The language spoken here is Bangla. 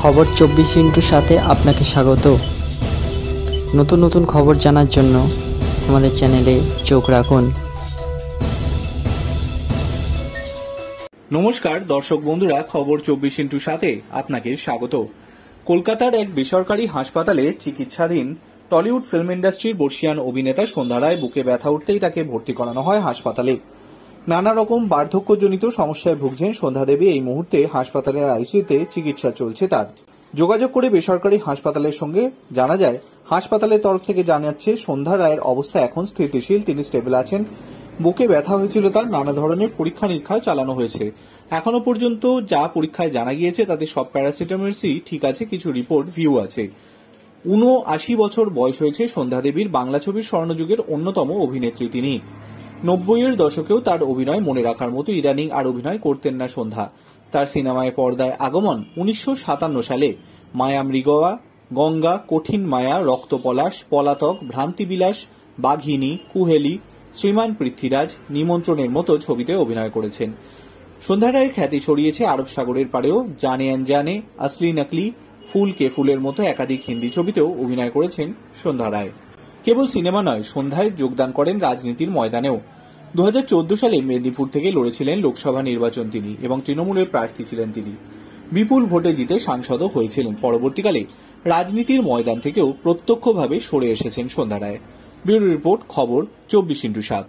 খবর 24x সাথে আপনাকে স্বাগত। নতুন নতুন খবর জানার জন্য আমাদের চ্যানেলে চোখ রাখুন। নমস্কার দর্শক বন্ধুরা, খবর 24x সাথে আপনাকে স্বাগত। কলকাতার এক বেসরকারি হাসপাতালে চিকিৎসাধীন টলিউড ফিল্ম ইন্ডাস্ট্রির বর্ষিয়ান অভিনেতা সন্ধ্যা রায় বুকে ব্যথা উঠতেই তাকে ভর্তি করানো হয় হাসপাতালে। নানা রকম বার্ধক্যজনিত সমস্যায় ভুগছেন সন্ধ্যা দেবী। এই মুহূর্তে হাসপাতালের আইসিইউতে চিকিৎসা চলছে তার। যোগাযোগ করে বেসরকারি হাসপাতালের সঙ্গে জানা যায়, হাসপাতালের তরফ থেকে জানাচ্ছে সন্ধ্যা রায়ের অবস্থা এখন স্থিতিশীল, তিনি স্টেবল আছেন। বুকে ব্যথা হয়েছিল তার, নানা ধরনের পরীক্ষা নিরীক্ষা চালানো হয়েছে। এখনো পর্যন্ত যা পরীক্ষায় জানা গিয়েছে তাতে সব প্যারাসিটামলসই ঠিক আছে, কিছু রিপোর্ট ভিউ আছে। ৭৯ বছর বয়স হয়েছে সন্ধ্যা দেবীর। বাংলা ছবির স্বর্ণযুগের অন্যতম অভিনেত্রী তিনি। ৯০-এর দশকেও তার অভিনয় মনে রাখার মতো। ইদানিং আর অভিনয় করতেন না সন্ধ্যা। তার সিনেমায় পর্দায় আগমন ১৯৫৭ সালে মায়া মৃগয়া, গঙ্গা, কঠিন মায়া, রক্তপলাশ, পলাতক, ভ্রান্তিবিলাস, বাঘিনী, কুহেলি, শ্রীমান পৃথ্বীরাজ, নিমন্ত্রণের মতো ছবিতে অভিনয় করেছেন। সন্ধ্যা রায়ের খ্যাতি ছড়িয়েছে আরব সাগরের পাড়েও। জানে আনজানে, আসলি নকলি, ফুল কে ফুলের মতো একাধিক হিন্দি ছবিতেও অভিনয় করেছেন সন্ধ্যা রায়। কেবল সিনেমা নয়, সন্ধ্যায় যোগদান করেন রাজনীতির ময়দানেও। ২০১৪ সালে মেদিনীপুর থেকে লড়েছিলেন লোকসভা নির্বাচন তিনি, এবং তৃণমূলের প্রার্থী ছিলেন তিনি। বিপুল ভোটে জিতে সাংসদও হয়েছিলেন। পরবর্তীকালে রাজনীতির ময়দান থেকেও প্রত্যক্ষভাবে সরে এসেছেন সন্ধ্যা রায়। ব্যুরো রিপোর্ট, খবর 24x7।